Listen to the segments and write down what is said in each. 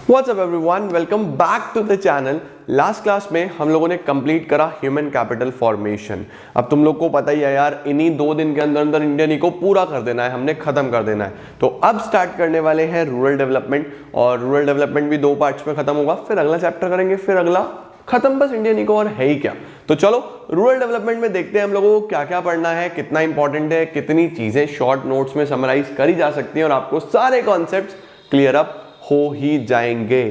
WhatsApp everyone, welcome back to the channel. Last class में हम लोगों ने कंप्लीट करा ह्यूमन कैपिटल फॉर्मेशन। अब तुम लोग को पता ही है यार, इन्हीं 2 दिन के अंदर अंदर इंडियन इको पूरा कर देना है, हमने खत्म कर देना है। तो अब स्टार्ट करने वाले हैं रूरल डेवलपमेंट, और रूरल डेवलपमेंट भी 2 पार्ट्स में खत्म होगा, फिर अगला चैप्टर करेंगे, फिर अगला खत्म, बस इंडियन इको और है ही क्या। तो चलो रूरल डेवलपमेंट में देखते हैं हम लोगों को क्या क्या पढ़ना है, कितना इंपॉर्टेंट है, कितनी चीजें शॉर्ट नोट्स में समराइज करी जा सकती हैं और आपको सारे कॉन्सेप्ट्स क्लियर अप हो ही जाएंगे।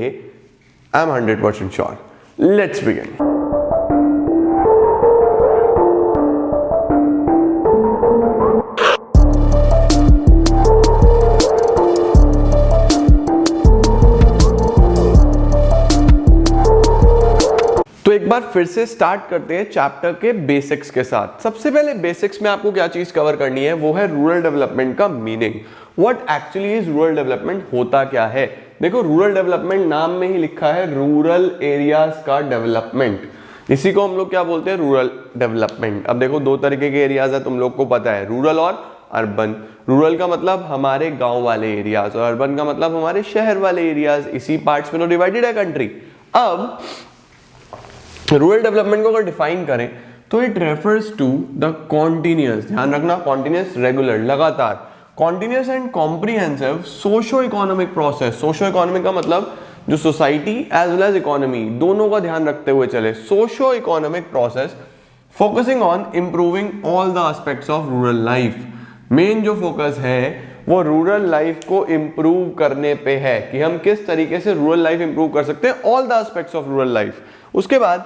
I am 100% sure. Let's begin. तो एक बार फिर से स्टार्ट करते हैं चैप्टर के बेसिक्स के साथ। सबसे पहले बेसिक्स में आपको क्या चीज कवर करनी है, वो है रूरल डेवलपमेंट का meaning. What actually is rural development, होता क्या है। देखो, रूरल डेवलपमेंट नाम में ही लिखा है रूरल एरियाज का डेवलपमेंट। इसी को हम लोग क्या बोलते हैं, रूरल डेवलपमेंट। अब देखो, 2 तरीके के एरियाज है, तुम लोग को पता है, रूरल और अर्बन। रूरल का मतलब हमारे गांव वाले एरियाज और अर्बन का मतलब हमारे शहर वाले एरियाज। इसी पार्ट्स में तो डिवाइडेड है कंट्री। अब रूरल डेवलपमेंट को अगर डिफाइन करें तो it refers to the continuous, ध्यान रखना, कॉन्टिन्यूअस, रेगुलर, लगातार, continuous and comprehensive socio economic process. Socio economic का मतलब जो society as well as economy दोनों का ध्यान रखते हुए चले। Socio economic process focusing on improving all the aspects of rural life. Main जो फोकस है वो रूरल लाइफ को इंप्रूव करने पे है कि हम किस तरीके से रूरल लाइफ इंप्रूव कर सकते हैं, all the aspects of rural life. उसके बाद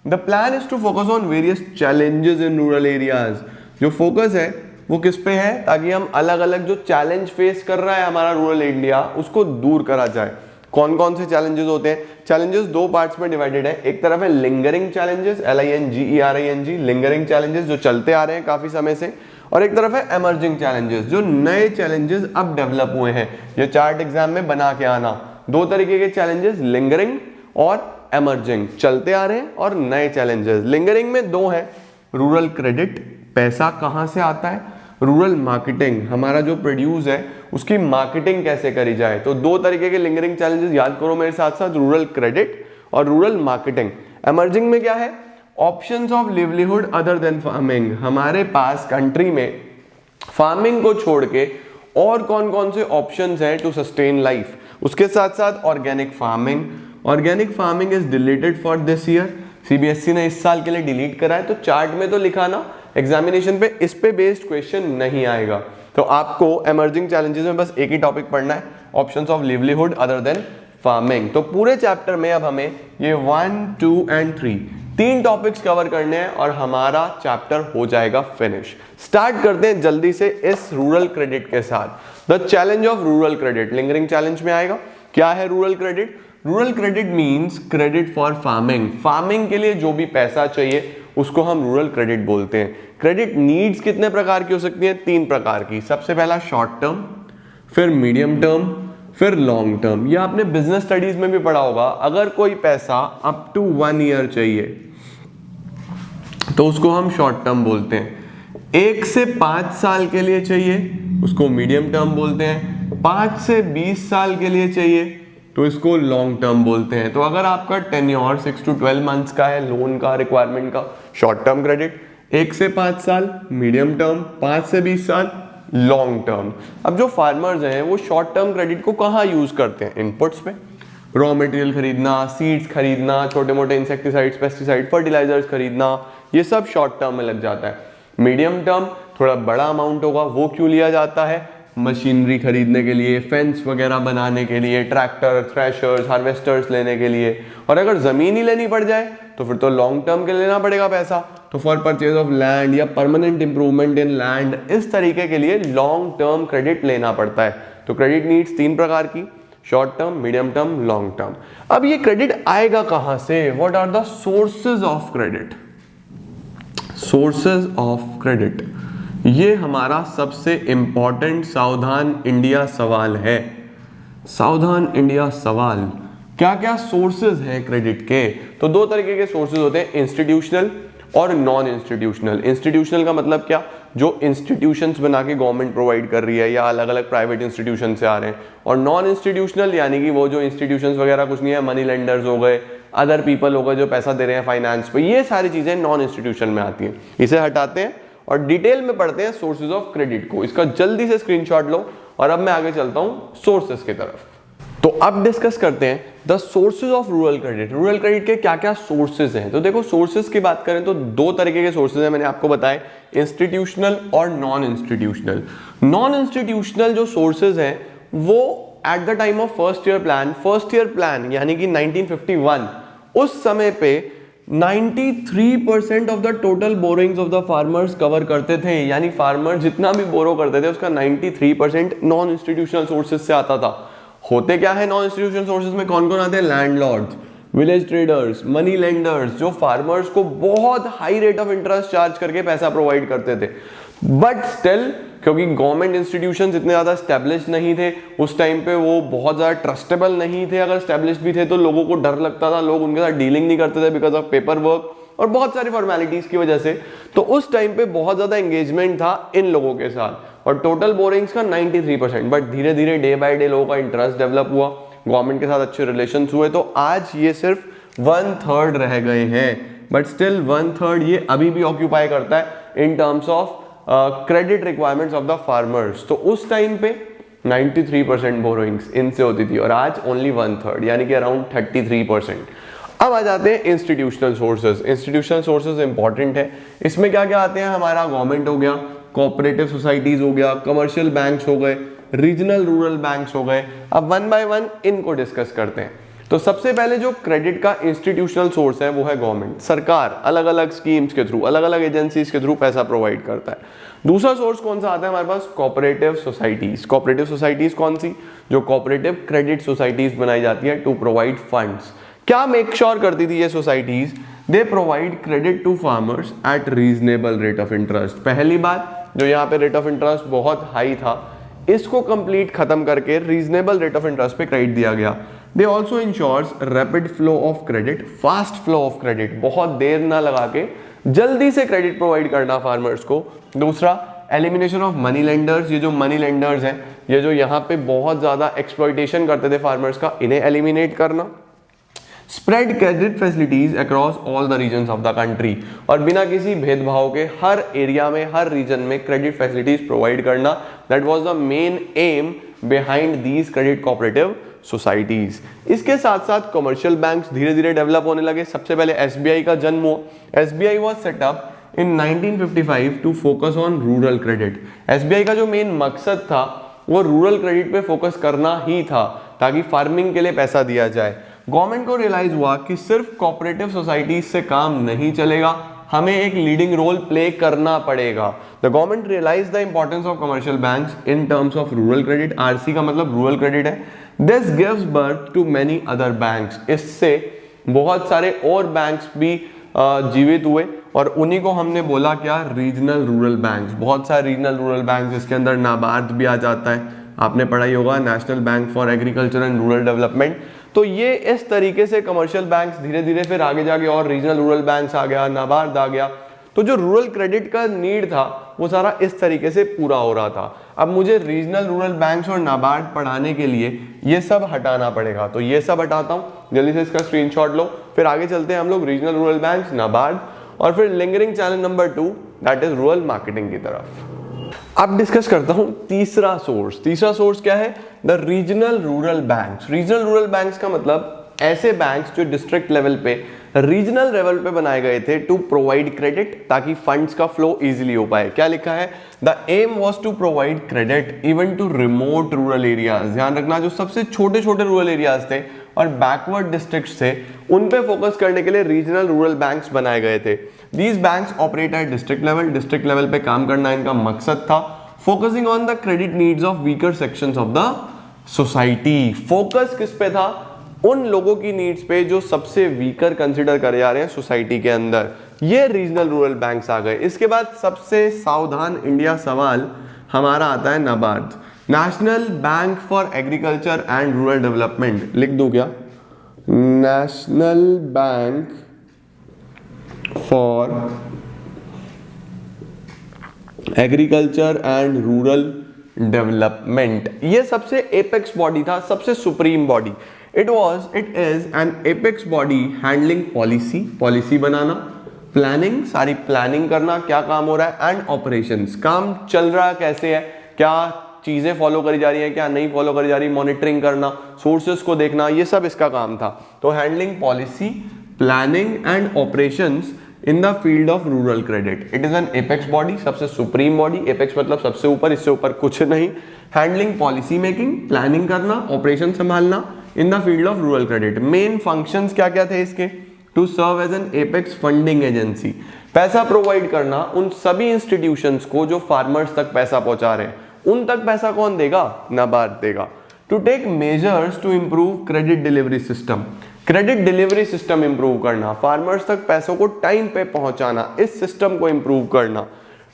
the plan is to focus on various challenges in rural areas. जो फोकस है वो किस पे है, ताकि हम अलग अलग जो चैलेंज फेस कर रहा है हमारा रूरल इंडिया, उसको दूर करा जाए। कौन कौन से चैलेंजेस होते हैं? चैलेंजेस 2 पार्ट्स में डिवाइडेड है। एक तरफ है lingering challenges, LINGERING, lingering challenges जो चलते आ रहे हैं काफी समय से, और एक तरफ है एमर्जिंग चैलेंजेस, जो नए चैलेंजेस अब डेवलप हुए हैं। ये चार्ट एग्जाम में बना के आना। 2 तरीके के चैलेंजेस, लिंगरिंग और एमर्जिंग, चलते आ रहे हैं, और नए चैलेंजेस। लिंगरिंग में 2 है, रूरल क्रेडिट, पैसा कहां से आता है, रूरल मार्केटिंग, हमारा जो प्रोड्यूस है उसकी मार्केटिंग कैसे करी जाए। तो 2 तरीके के लिंगरिंग चैलेंजेस याद करो मेरे साथ साथ, रूरल क्रेडिट और रूरल मार्केटिंग। एमर्जिंग में क्या है, options of livelihood other than farming. हमारे पास कंट्री में फार्मिंग को छोड़ के और कौन कौन से ऑप्शंस हैं टू सस्टेन लाइफ। उसके साथ साथ organic farming. Organic farming is deleted for this year, CBSE ने इस साल के लिए डिलीट करा है। तो चार्ट में तो लिखा ना, एग्जामिनेशन पे इस पे बेस्ड क्वेश्चन नहीं आएगा। तो आपको एमर्जिंग चैलेंजेस में बस एक ही टॉपिक पढ़ना है, options of livelihood other than farming. तो पूरे चैप्टर में अब हमें ये 1, 2 एंड 3 टॉपिक्स कवर करने हैं और हमारा चैप्टर हो जाएगा फिनिश। स्टार्ट करते हैं जल्दी से इस रूरल क्रेडिट के साथ। The challenge of rural credit lingering challenge में आएगा। क्या है rural credit? Rural credit means credit for farming. Farming के लिए जो भी पैसा चाहिए उसको हम रूरल क्रेडिट बोलते हैं। क्रेडिट नीड्स कितने प्रकार की हो सकती हैं? 3 प्रकार की। सबसे पहला शॉर्ट टर्म, फिर मीडियम टर्म, फिर लॉन्ग टर्म। ये आपने बिजनेस स्टडीज में भी पढ़ा होगा। अगर कोई पैसा अप टू 1 ईयर चाहिए तो उसको हम शॉर्ट टर्म बोलते हैं। 1 से 5 साल के लिए चाहिए उसको मीडियम टर्म बोलते हैं। 5 से 20 साल के लिए चाहिए तो इसको लॉन्ग टर्म बोलते हैं। तो अगर आपका टेन्योर 6 to 12 मंथ्स का है लोन का, रिक्वायरमेंट का, शॉर्ट टर्म क्रेडिट। 1 से 5 साल मीडियम टर्म, 5 से 20 साल लॉन्ग टर्म। अब जो फार्मर्स हैं वो शॉर्ट टर्म क्रेडिट को कहाँ यूज करते हैं? इनपुट्स पे, रॉ मटेरियल खरीदना, सीड्स खरीदना, छोटे मोटे इंसेक्टिसाइड्स, पेस्टिसाइड, फर्टिलाइजर्स खरीदना, ये सब शॉर्ट टर्म में लग जाता है। मीडियम टर्म थोड़ा बड़ा अमाउंट होगा, वो क्यों लिया जाता है? मशीनरी खरीदने के लिए, फेंस वगैरह बनाने के लिए, ट्रैक्टर, थ्रेशर्स, हार्वेस्टर्स लेने के लिए। और अगर जमीन ही लेनी पड़ जाए तो फिर तो लॉन्ग टर्म के लेना पड़ेगा पैसा। तो फॉर परचेज ऑफ लैंड या परमानेंट इंप्रूवमेंट इन लैंड, इस तरीके के लिए लॉन्ग टर्म क्रेडिट लेना पड़ता है। तो क्रेडिट नीड्स 3 प्रकार की, short term, medium term, long term. अब ये क्रेडिट आएगा कहां से? What are the sources of credit? Sources of credit, ये हमारा सबसे इंपॉर्टेंट सावधान इंडिया सवाल है। सावधान इंडिया सवाल, क्या क्या सोर्सेज हैं क्रेडिट के? तो 2 तरीके के सोर्सेज होते हैं, इंस्टीट्यूशनल और नॉन इंस्टीट्यूशनल। इंस्टीट्यूशनल का मतलब क्या? जो इंस्टीट्यूशंस बना के गवर्नमेंट प्रोवाइड कर रही है या अलग अलग प्राइवेट इंस्टीट्यूशन से आ रहे हैं, और नॉन इंस्टीट्यूशनल यानी कि वो जो इंस्टीट्यूशंस वगैरह कुछ नहीं है, मनी लेंडर्स हो गए, अदर पीपल हो गए जो पैसा दे रहे हैं फाइनेंस पे, ये सारी चीजें नॉन इंस्टीट्यूशन में आती हैं। इसे हटाते हैं और डिटेल में पढ़ते हैं सोर्सेज ऑफ क्रेडिट को। इसका जल्दी से स्क्रीनशॉट लो और अब मैं आगे चलता हूं सोर्सेज की तरफ। तो अब डिस्कस करते हैं the sources of rural credit. Rural credit के क्या क्या सोर्सेज हैं? तो देखो, सोर्सेज की बात करें तो दो तरीके के सोर्सेज हैं, मैंने आपको बताए, इंस्टीट्यूशनल और नॉन इंस्टीट्यूशनल। नॉन इंस्टीट्यूशनल जो सोर्सेज हैं वो at the time of first year plan यानी कि 1951, उस समय पे 93% of the total borrowings of the farmers cover करते थे। यानी फार्मर जितना भी बोरो करते थे उसका 93% नॉन इंस्टीट्यूशनल सोर्सेज से आता था। होते क्या है नॉन इंस्टीट्यूशनल सोर्सेज में? कौन कौन आते हैं? Landlords, village traders, money lenders, जो फार्मर्स को बहुत high rate of interest charge करके पैसा प्रोवाइड करते थे। बट स्टिल, क्योंकि गवर्नमेंट इंस्टीट्यूशंस इतने ज्यादा स्टैब्लिश नहीं थे उस टाइम पे, वो बहुत ज्यादा ट्रस्टेबल नहीं थे, अगर स्टैब्लिश भी थे तो लोगों को डर लगता था, लोग उनके साथ डीलिंग नहीं करते थे बिकॉज ऑफ पेपर वर्क और बहुत सारी फॉर्मेलिटीज की वजह से। तो उस टाइम पे बहुत ज्यादा एंगेजमेंट था इन लोगों के साथ और टोटल बोरिंग्स का 93%। बट धीरे धीरे डे बाय डे लोगों का इंटरेस्ट डेवलप हुआ, गवर्नमेंट के साथ अच्छे रिलेशंस हुए, तो आज ये सिर्फ 1/3 रह गए हैं। बट स्टिल 1/3 ये अभी भी ऑक्यूपाई करता है इन terms of credit requirements of the farmers. तो उस टाइम पे 93% बोरोइंग्स इनसे होती थी और आज ओनली 1/3 यानी कि अराउंड 33%। अब आ जाते हैं institutional sources. Institutional sources important है। इसमें क्या क्या आते हैं? हमारा गवर्नमेंट हो गया, कोऑपरेटिव सोसाइटीज हो गया, कमर्शियल बैंक्स हो गए, रीजनल रूरल बैंक्स हो गए। अब वन बाय वन इनको डिस्कस करते हैं। तो सबसे पहले जो क्रेडिट का इंस्टीट्यूशनल सोर्स है वो है गवर्नमेंट। सरकार अलग अलग स्कीम्स के थ्रू, अलग अलग एजेंसीज के थ्रू पैसा प्रोवाइड करता है। दूसरा सोर्स कौन सा आता है हमारे पास? Cooperative societies. कोऑपरेटिव सोसाइटीज कौन सी? जो कोऑपरेटिव क्रेडिट सोसाइटीज बनाई जाती है टू प्रोवाइड फंड्स। क्या मेक श्योर करती थी ये सोसाइटीज? They provide credit to farmers at reasonable rate of interest. पहली बात, जो यहाँ पे रेट ऑफ इंटरेस्ट बहुत हाई था, इसको कंप्लीट खत्म करके रीजनेबल रेट ऑफ इंटरेस्ट पे क्रेडिट दिया गया। They also insures rapid flow of credit, fast flow of credit, बहुत देर ना लगा के जल्दी से क्रेडिट प्रोवाइड करना फार्मर्स को। दूसरा, एलिमिनेशन ऑफ मनी लेंडर्स। ये जो मनी लेंडर्स हैं, ये जो यहाँ पे बहुत ज्यादा एक्सप्लॉइटेशन करते थे फार्मर्स का, इन्हें एलिमिनेट करना। Spread credit facilities across all the regions of the country, और बिना किसी भेदभाव के हर एरिया में, हर रीजन में क्रेडिट फैसिलिटीज प्रोवाइड करना। That was the main aim behind these credit cooperative societies. इसके साथ साथ कमर्शियल बैंक्स धीरे धीरे डेवलप होने लगे। सबसे पहले एसबीआई का जन्म हुआ। SBI was set up in 1955 to focus on rural credit. SBI का जो मेन मकसद था वो रूरल क्रेडिट पे फोकस करना ही था, ताकि फार्मिंग के लिए पैसा दिया जाए। गवर्नमेंट को रियलाइज हुआ कि सिर्फ कोऑपरेटिव सोसाइटीज से काम नहीं चलेगा, हमें एक लीडिंग रोल प्ले करना पड़ेगा। The government realise the importance of commercial banks in terms of rural credit. RC का मतलब रूरल क्रेडिट है। This gives birth to many other banks. इससे बहुत सारे और बैंक्स भी जीवित हुए और उन्हीं को हमने बोला क्या? Regional rural banks. बहुत सारे रीजनल रूरल बैंक्स, जिसके अंदर नाबार्ड भी आ जाता है, आपने पढ़ा ही होगा, national bank for agriculture and rural development. तो ये इस तरीके से कमर्शियल बैंक्स धीरे धीरे फिर आगे जाके और रीजनल रूरल बैंक्स आ गया, नाबार्ड आ गया। तो जो रूरल क्रेडिट का नीड था वो सारा इस तरीके से पूरा हो रहा था। अब मुझे रीजनल रूरल बैंक्स और नाबार्ड पढ़ाने के लिए ये सब हटाना पड़ेगा, तो ये सब हटाता हूँ, जल्दी से इसका स्क्रीनशॉट लो। फिर आगे चलते हैं हम लोग रीजनल रूरल बैंक्स, नाबार्ड और फिर lingering channel number 2 that is rural marketing की तरफ। अब डिस्कस करता हूं तीसरा सोर्स। तीसरा सोर्स क्या है? The regional rural banks. Regional rural banks का मतलब ऐसे बैंक्स जो डिस्ट्रिक्ट लेवल पे, रीजनल लेवल पे बनाए गए थे टू प्रोवाइड क्रेडिट, ताकि फंड्स का फ्लो इजीली हो पाए। क्या लिखा है? The aim was to provide credit even to remote rural areas. ध्यान रखना, जो सबसे छोटे छोटे रूरल एरियाज थे और बैकवर्ड डिस्ट्रिक्ट्स थे, उन पे फोकस करने के लिए रीजनल रूरल बैंक्स बनाए गए थे। These banks operate at district level. District level पे काम करना इनका मकसद था। Focusing on the credit needs of weaker sections of the society. Focus किस पे था? उन लोगों की नीड्स पे जो सबसे वीकर कंसिडर करे जा रहे हैं सोसाइटी के अंदर। ये रीजनल रूरल बैंक्स आ गए। इसके बाद सबसे सावधान इंडिया सवाल हमारा आता है NABARD, national bank for agriculture and rural development. लिख दूं क्या? National bank for agriculture and rural development, ये सबसे एपेक्स बॉडी था, सबसे supreme body. It is an apex body handling policy banana, planning, सारी प्लानिंग करना, क्या काम हो रहा है, एंड ऑपरेशंस, काम चल रहा कैसे है, क्या चीजें फॉलो करी जा रही हैं, क्या नहीं फॉलो करी जा रही, मॉनिटरिंग करना, सोर्सेस को देखना, ये सब इसका काम था। तो handling policy, planning and operations in the field of rural credit. It is an apex body, सबसे सुप्रीम बॉडी, एपेक्स मतलब सबसे ऊपर, इससे ऊपर कुछ नहीं। हैंडलिंग पॉलिसी मेकिंग, प्लानिंग करना, ऑपरेशन संभालना in the field of rural credit. Main functions क्या क्या थे इसके? To serve as an apex funding agency, पैसा प्रोवाइड करना उन सभी इंस्टीट्यूशंस को जो फार्मर्स तक पैसा पहुंचा रहे हैं, उन तक पैसा कौन देगा? नाबार्ड देगा। To take measures to improve credit delivery system, credit delivery system improve करना, फार्मर्स तक पैसों को टाइम पे पहुंचाना, इस सिस्टम को इंप्रूव करना।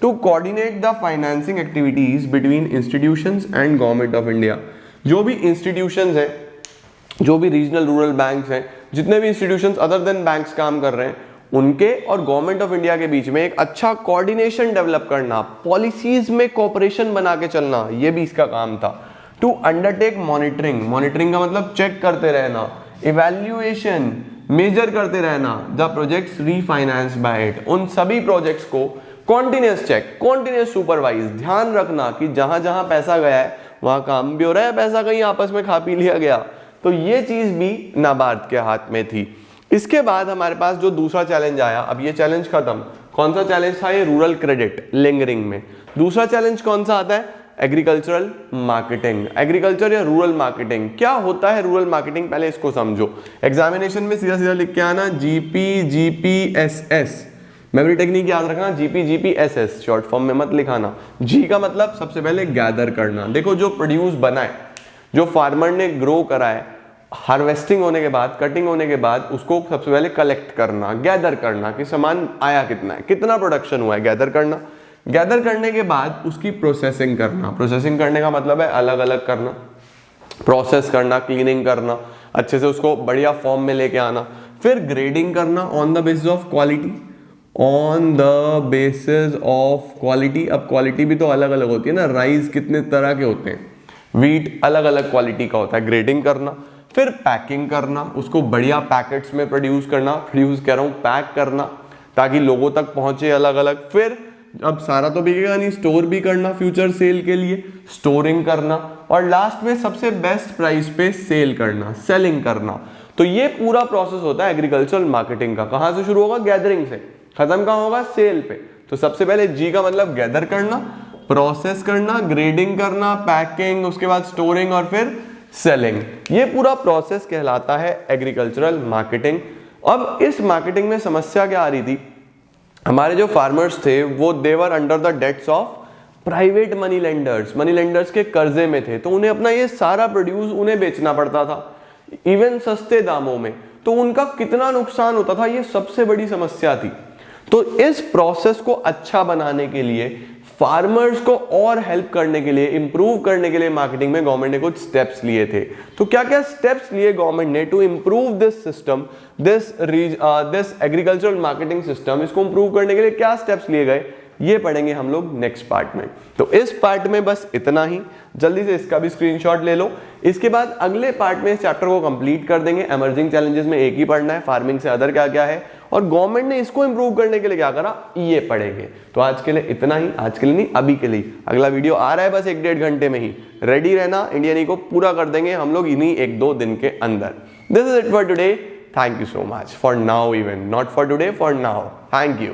To coordinate the financing activities between institutions and government of India, जो भी इंस्टीट्यूशंस हैं, जो भी रीजनल रूरल बैंक्स हैं, जितने भी इंस्टीट्यूशंस अदर देन बैंक्स काम कर रहे हैं, उनके और गवर्नमेंट ऑफ इंडिया के बीच में एक अच्छा कोऑर्डिनेशन डेवलप करना, पॉलिसीज में कोऑपरेशन बना के चलना, ये भी इसका काम था। टू अंडरटेक मॉनिटरिंग, मॉनिटरिंग का मतलब चेक करते रहना, इवैल्यूएशन, मेजर करते रहना, the projects refinance by it, उन सभी प्रोजेक्ट्स को कॉन्टिन्यूस चेक, कॉन्टिन्यूस सुपरवाइज, ध्यान रखना कि जहां जहां पैसा गया है वहां काम भी हो रहा है, पैसा कहीं आपस में खा पी लिया गया, तो ये चीज भी नाबार्ड के हाथ में थी। इसके बाद हमारे पास जो दूसरा चैलेंज आया, अब ये चैलेंज खत्म, कौन सा चैलेंज था? ये रूरल क्रेडिट लिंगरिंग में। दूसरा चैलेंज कौन सा आता है? एग्रीकल्चरल मार्केटिंग, एग्रीकल्चर या रूरल मार्केटिंग। क्या होता है रूरल मार्केटिंग, पहले इसको समझो। एग्जामिनेशन में सीधा सीधा लिख के आना GPGPSS, मेमोरी टेक्निक याद रखना, GPGPSS, शॉर्ट फॉर्म में मत लिखाना। जी का मतलब सबसे पहले गैदर करना, देखो जो प्रोड्यूस बना है, जो फार्मर ने ग्रो करा है, हार्वेस्टिंग होने के बाद, कटिंग होने के बाद उसको सबसे पहले कलेक्ट करना, गैदर करना कि सामान आया कितना है, कितना प्रोडक्शन हुआ है, गैदर करना। गैदर करने के बाद उसकी प्रोसेसिंग करना, प्रोसेसिंग करने का मतलब है अलग अलग करना, प्रोसेस करना, क्लीनिंग करना, अच्छे से उसको बढ़िया फॉर्म में लेके आना। फिर ग्रेडिंग करना on the basis of quality, on the basis of quality. अब क्वालिटी भी तो अलग अलग होती है ना, राइस कितने तरह के होते हैं, वीट अलग अलग क्वालिटी का होता है, ग्रेडिंग करना। फिर पैकिंग करना, उसको बढ़िया पैकेट्स में प्रोड्यूस करना, प्रोड्यूस कह रहा हूँ पैक करना, ताकि लोगों तक पहुंचे अलग अलग। फिर अब सारा तो बिकेगा नहीं, स्टोर भी करना फ्यूचर सेल के लिए, स्टोरिंग करना, और लास्ट में सबसे बेस्ट प्राइस पे सेल करना, सेलिंग करना। तो ये पूरा प्रोसेस होता है एग्रीकल्चरल मार्केटिंग का। कहां से शुरू होगा? गैदरिंग से, खत्म कहां होगा? सेल पे। तो सबसे पहले जी का मतलब गैदर करना, प्रोसेस करना, ग्रेडिंग करना, पैकिंग, उसके बाद स्टोरिंग और फिर सेलिंग। ये पूरा प्रोसेस कहलाता है एग्रीकल्चरल मार्केटिंग। अब इस मार्केटिंग में समस्या क्या आ रही थी? हमारे जो फार्मर्स थे वो they were under the debts of private money lenders के कर्जे में थे, तो उन्हें अपना ये सारा प्रोड्यूस उन्हें बेचना पड़ता था, इवन सस्ते दामों में। तो उनका कितना नुकसान होता था, ये सबसे बड़ी समस्या थी। तो इस प्रोसेस को अच्छा बनाने के लिए, फार्मर्स को और हेल्प करने के लिए, इंप्रूव करने के लिए मार्केटिंग में गवर्नमेंट ने कुछ स्टेप्स लिए थे। तो क्या क्या स्टेप्स लिए गवर्नमेंट ने to improve this system, this agricultural marketing system? इसको इंप्रूव करने के लिए क्या स्टेप्स लिए गए, ये पढ़ेंगे हम लोग नेक्स्ट पार्ट में। तो इस पार्ट में बस इतना ही, जल्दी से इसका भी स्क्रीनशॉट ले लो। इसके बाद अगले पार्ट में इस चैप्टर को कंप्लीट कर देंगे। एमर्जिंग चैलेंजेस में एक ही पढ़ना है, फार्मिंग से अदर क्या क्या है, और गवर्नमेंट ने इसको इंप्रूव करने के लिए क्या करा, ये पढ़ेंगे। तो आज के लिए इतना ही, आज के लिए नहीं, अभी के लिए। अगला वीडियो आ रहा है बस 1-1.5 घंटे में ही, रेडी रहना, इंडियन ई को पूरा कर देंगे हम लोग इन्हीं 1-2 दिन के अंदर। This is it for today, thank you so much, for now, even not for today, for now, thank you.